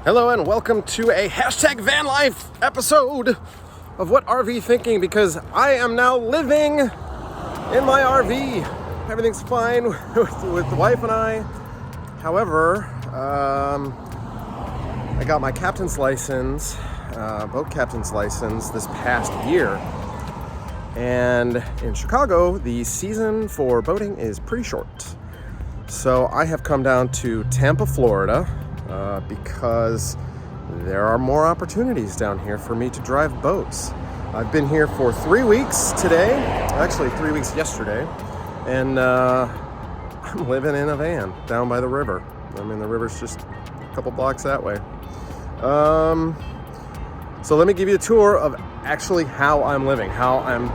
Hello and welcome to a hashtag van life episode of What RV Thinking, because I am now living in my RV. Everything's fine with the wife and I. However, I got my captain's license, boat captain's license this past year. And in Chicago, the season for boating is pretty short. So I have come down to Tampa, Florida, because there are more opportunities down here for me to drive boats. I've been here for 3 weeks today, actually 3 weeks yesterday, and I'm living in a van down by the river. I mean, the river's just a couple blocks that way. So let me give you a tour of actually how I'm living, how I'm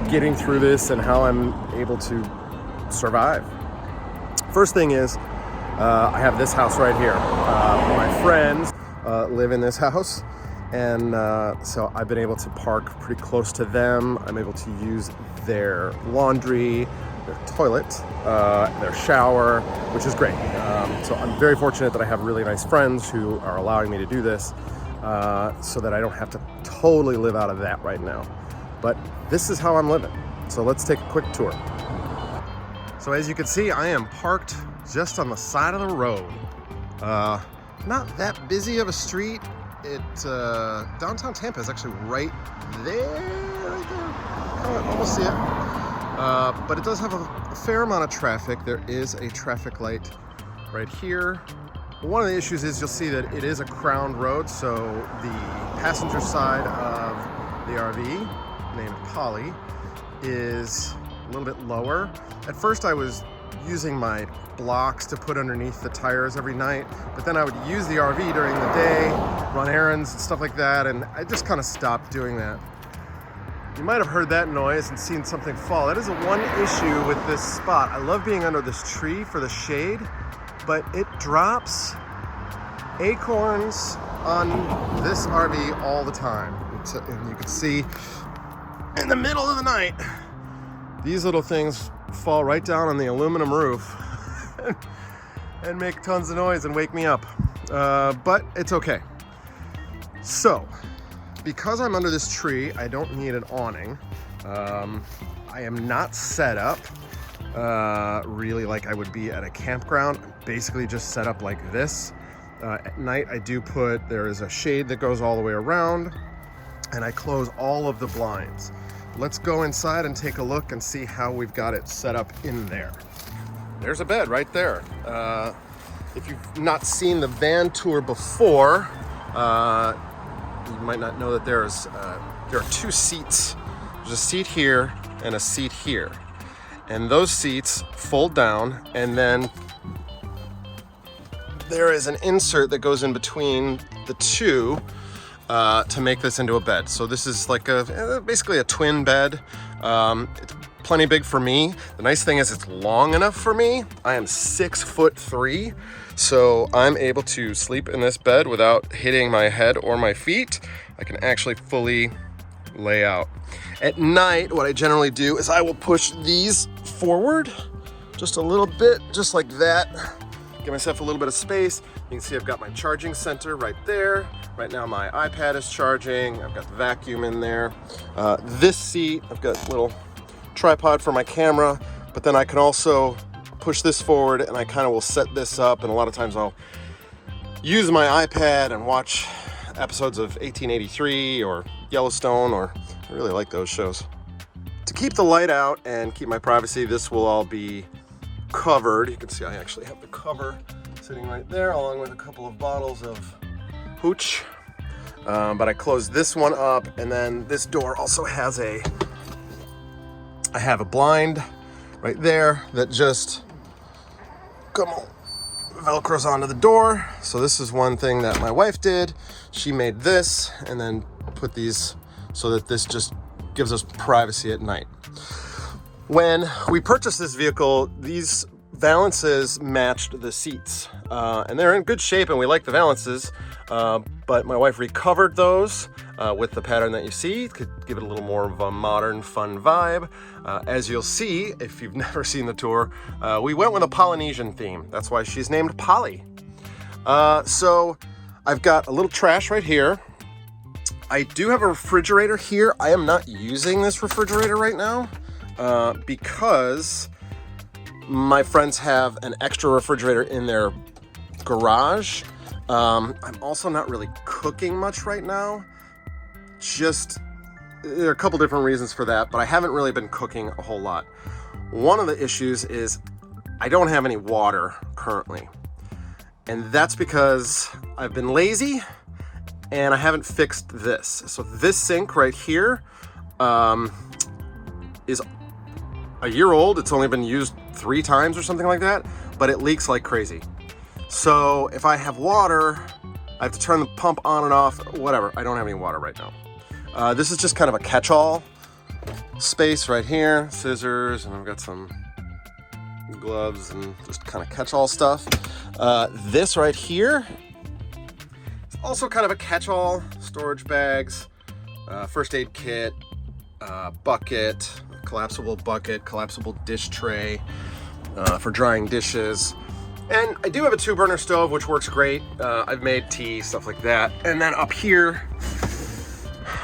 getting through this, and how I'm able to survive. First thing is, I have this house right here. My friends live in this house, and so I've been able to park pretty close to them. I'm able to use their laundry, their toilet, their shower, which is great. So I'm very fortunate that I have really nice friends who are allowing me to do this, so that I don't have to totally live out of that right now. But this is how I'm living. So let's take a quick tour. So as you can see, I am parked just on the side of the road. Not that busy of a street. Downtown Tampa is actually right there. I almost see it. But it does have a fair amount of traffic. There is a traffic light right here. One of the issues is you'll see that it is a crowned road, so the passenger side of the RV, named Polly, is a little bit lower. At first I was using my blocks to put underneath the tires every night, but then I would use the RV during the day, run errands and stuff like that, and I just kind of stopped doing that. You might have heard that noise and seen something fall. That is the one issue with this spot. I love being under this tree for the shade, but it drops acorns on this RV all the time. And you can see in the middle of the night, these little things fall right down on the aluminum roof and make tons of noise and wake me up. But it's okay. So, because I'm under this tree, I don't need an awning. I am not set up really like I would be at a campground. I'm basically just set up like this. At night, there is a shade that goes all the way around, and I close all of the blinds. Let's go inside and take a look and see how we've got it set up in there. There's a bed right there. If you've not seen the van tour before, you might not know that there are two seats. There's a seat here and a seat here. And those seats fold down, and then there is an insert that goes in between the two to make this into a bed. So this is like basically a twin bed. It's plenty big for me. The nice thing is it's long enough for me. I am 6'3", so I'm able to sleep in this bed without hitting my head or my feet. I can actually fully lay out. At night, what I generally do is I will push these forward just a little bit, just like that. Give myself a little bit of space. You can see I've got my charging center right there. Right now my iPad is charging. I've got the vacuum in there. This seat, I've got a little tripod for my camera, but then I can also push this forward and I kind of will set this up, and a lot of times I'll use my iPad and watch episodes of 1883 or Yellowstone, or I really like those shows. To keep the light out and keep my privacy, this will all be covered. You can see I actually have the cover sitting right there, along with a couple of bottles of hooch. But I closed this one up, and then this door also has I have a blind right there that just velcros onto the door. So this is one thing that my wife did. She made this and then put these so that this just gives us privacy at night. When we purchased this vehicle, these valances matched the seats, and they're in good shape, and we like the valances, but my wife recovered those with the pattern that you see. Could give it a little more of a modern, fun vibe. As you'll see, if you've never seen the tour, we went with a Polynesian theme. That's why she's named Polly. So I've got a little trash right here. I do have a refrigerator here. I am not using this refrigerator right now because my friends have an extra refrigerator in their garage. I'm also not really cooking much right now. There are a couple different reasons for that, but I haven't really been cooking a whole lot. One of the issues is I don't have any water currently. And that's because I've been lazy and I haven't fixed this. So this sink right here is a year old. It's only been used 3 times or something like that, but it leaks like crazy. So if I have water, I have to turn the pump on and off, whatever. I don't have any water right now. This is just kind of a catch-all space right here, scissors, and I've got some gloves and just kind of catch-all stuff. This right here is also kind of a catch-all, storage bags, first aid kit, bucket, collapsible bucket, collapsible dish tray for drying dishes. And I do have a 2-burner stove, which works great. I've made tea, stuff like that. And then up here,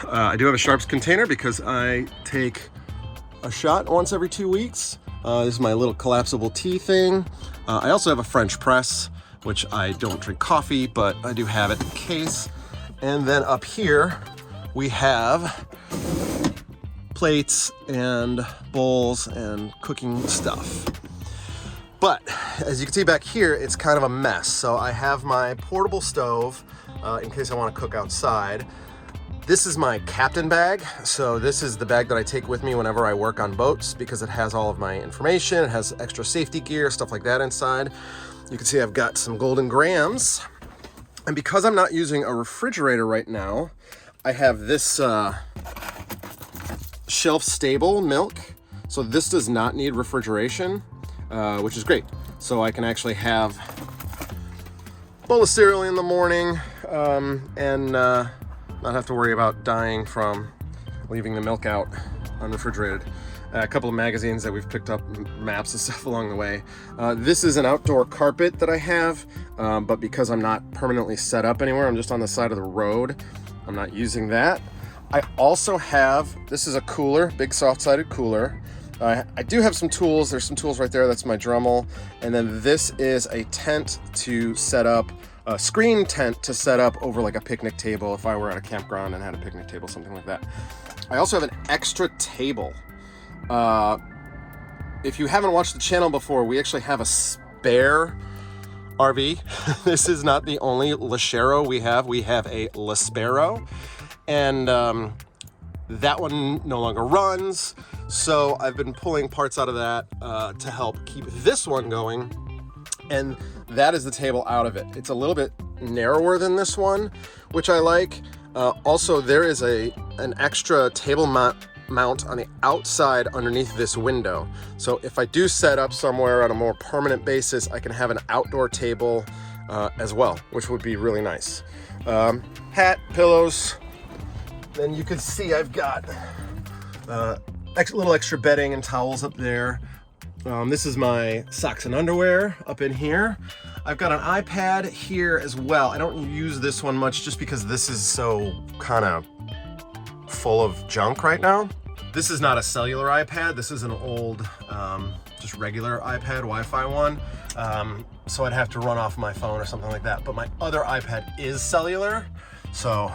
I do have a sharps container because I take a shot once every 2 weeks. This is my little collapsible tea thing. I also have a French press, which I don't drink coffee, but I do have it in case. And then up here, we have plates and bowls and cooking stuff. But as you can see back here, it's kind of a mess. So I have my portable stove in case I want to cook outside. This is my captain bag. So this is the bag that I take with me whenever I work on boats because it has all of my information. It has extra safety gear, stuff like that inside. You can see I've got some golden grams. And because I'm not using a refrigerator right now, I have this shelf stable milk. So this does not need refrigeration, which is great. So I can actually have a bowl of cereal in the morning and not have to worry about dying from leaving the milk out unrefrigerated. A couple of magazines that we've picked up, maps and stuff along the way. This is an outdoor carpet that I have, but because I'm not permanently set up anywhere, I'm just on the side of the road, I'm not using that. I also have, this is a cooler, big soft-sided cooler. I do have some tools. There's some tools right there. That's my Dremel. And then this is a tent to set up, a screen tent to set up over like a picnic table if I were at a campground and had a picnic table, something like that. I also have an extra table. If you haven't watched the channel before, we actually have a spare RV. This is not the only LeSharo we have. We have a LeSharo, and that one no longer runs. So I've been pulling parts out of that to help keep this one going. And that is the table out of it. It's a little bit narrower than this one, which I like. Also, there is an extra table mount on the outside underneath this window. So if I do set up somewhere on a more permanent basis, I can have an outdoor table as well, which would be really nice. Hat, pillows. Then you can see I've got little extra bedding and towels up there. This is my socks and underwear up in here. I've got an iPad here as well. I don't use this one much just because this is so kind of full of junk right now. This is not a cellular iPad. This is an old, just regular iPad, Wi-Fi one. So I'd have to run off my phone or something like that. But my other iPad is cellular. So,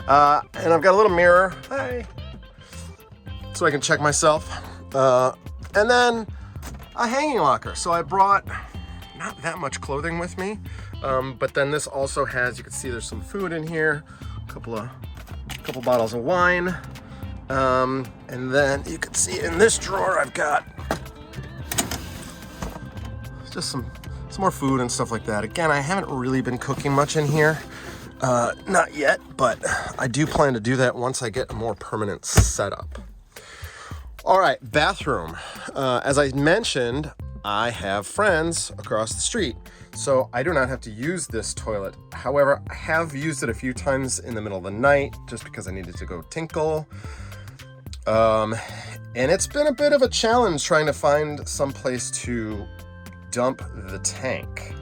and I've got a little mirror. Hi. So I can check myself. And then a hanging locker. So I brought not that much clothing with me, but then this also has, you can see there's some food in here, a couple bottles of wine, and then you can see in this drawer I've got just some more food and stuff like that. Again, I haven't really been cooking much in here, not yet, but I do plan to do that once I get a more permanent setup. All right, bathroom. As I mentioned, I have friends across the street, so I do not have to use this toilet. However, I have used it a few times in the middle of the night just because I needed to go tinkle. And it's been a bit of a challenge trying to find some place to dump the tank.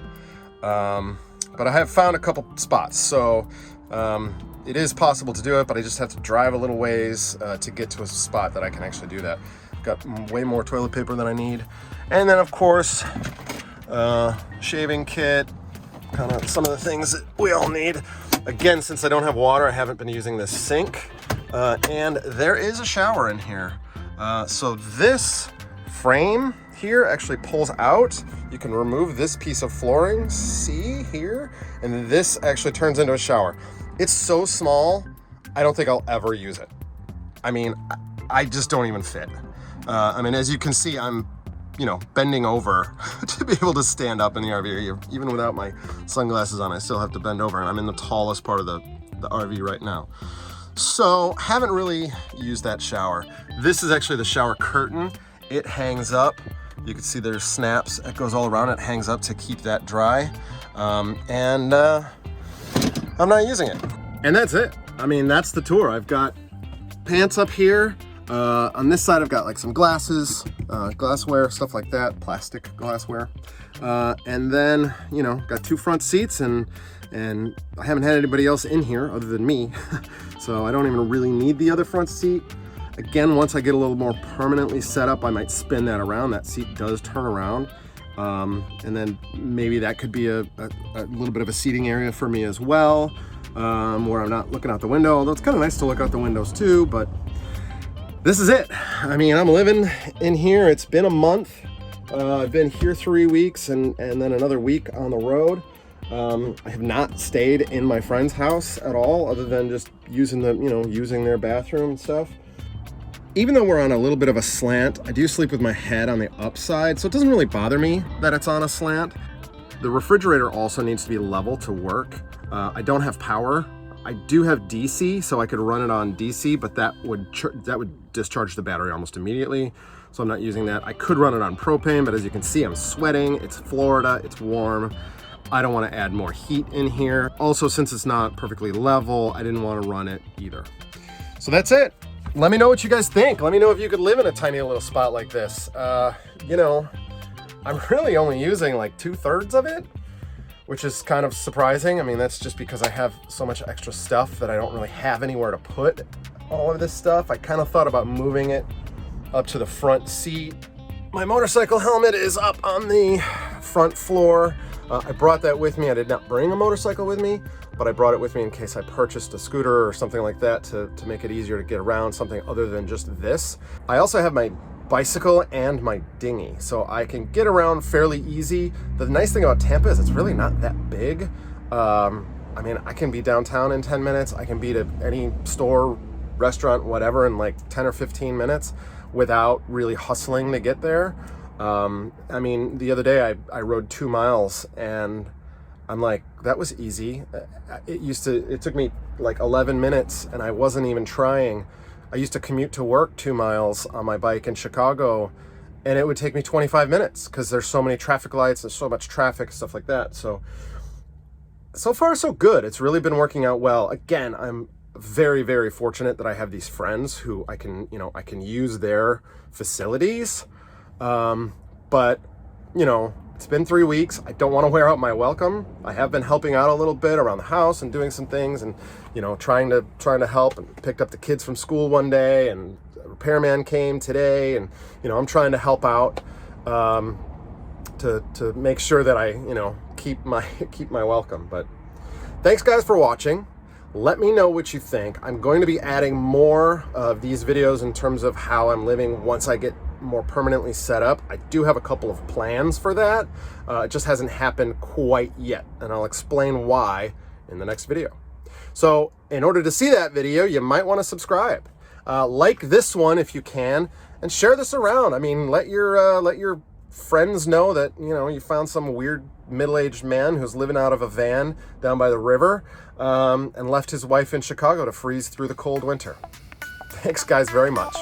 but I have found a couple spots. So it is possible to do it, but I just have to drive a little ways to get to a spot that I can actually do that. Got way more toilet paper than I need. And then of course, shaving kit, kind of some of the things that we all need. Again, since I don't have water, I haven't been using this sink. And there is a shower in here. So this frame here actually pulls out. You can remove this piece of flooring, see here, and this actually turns into a shower. It's so small, I don't think I'll ever use it. I mean, I just don't even fit. I mean, as you can see, I'm, you know, bending over to be able to stand up in the RV. Even without my sunglasses on, I still have to bend over, and I'm in the tallest part of the RV right now. So, haven't really used that shower. This is actually the shower curtain. It hangs up. You can see there's snaps. It goes all around. It hangs up to keep that dry. And I'm not using it. And that's it. I mean, that's the tour. I've got pants up here. On this side, I've got like some glasses, glassware, stuff like that, plastic glassware. And then, you know, got 2 front seats, and I haven't had anybody else in here other than me. So I don't even really need the other front seat. Again, once I get a little more permanently set up, I might spin that around. That seat does turn around. And then maybe that could be a little bit of a seating area for me as well, where I'm not looking out the window, although it's kind of nice to look out the windows too, but this is it. I mean, I'm living in here. It's been a month. I've been here 3 weeks and then another week on the road. I have not stayed in my friend's house at all, other than just using their bathroom and stuff. Even though we're on a little bit of a slant, I do sleep with my head on the upside, so it doesn't really bother me that it's on a slant. The refrigerator also needs to be level to work. I don't have power. I do have DC, so I could run it on DC, but that would discharge the battery almost immediately, so I'm not using that. I could run it on propane, but as you can see, I'm sweating. It's Florida, it's warm. I don't want to add more heat in here. Also, since it's not perfectly level, I didn't want to run it either. So that's it. Let me know what you guys think. Let me know if you could live in a tiny little spot like this. You know, I'm really only using like 2/3 of it, which is kind of surprising. I mean, that's just because I have so much extra stuff that I don't really have anywhere to put all of this stuff. I kind of thought about moving it up to the front seat. My motorcycle helmet is up on the front floor. I brought that with me. I did not bring a motorcycle with me, but I brought it with me in case I purchased a scooter or something like that to make it easier to get around, something other than just this. I also have my bicycle and my dinghy, so I can get around fairly easy. The nice thing about Tampa is it's really not that big. I mean, I can be downtown in 10 minutes. I can be to any store, restaurant, whatever in like 10 or 15 minutes without really hustling to get there. I mean, the other day I rode 2 miles and I'm like, that was easy. It took me like 11 minutes and I wasn't even trying. I used to commute to work 2 miles on my bike in Chicago, and it would take me 25 minutes because there's so many traffic lights, there's so much traffic, stuff like that. So far so good. It's really been working out well. Again, I'm very, very fortunate that I have these friends who I can use their facilities. But, you know, it's been 3 weeks. I don't want to wear out my welcome. I have been helping out a little bit around the house and doing some things and, you know, trying to help, and picked up the kids from school one day, and a repairman came today, and, you know, I'm trying to help out, to make sure that I, you know, keep my welcome. But thanks guys for watching. Let me know what you think. I'm going to be adding more of these videos in terms of how I'm living once I get more permanently set up. I do have a couple of plans for that. It just hasn't happened quite yet, and I'll explain why in the next video. So in order to see that video, you might want to subscribe. Like this one if you can, and share this around. I mean, let your friends know that, you know, you found some weird middle-aged man who's living out of a van down by the river, and left his wife in Chicago to freeze through the cold winter. Thanks guys very much.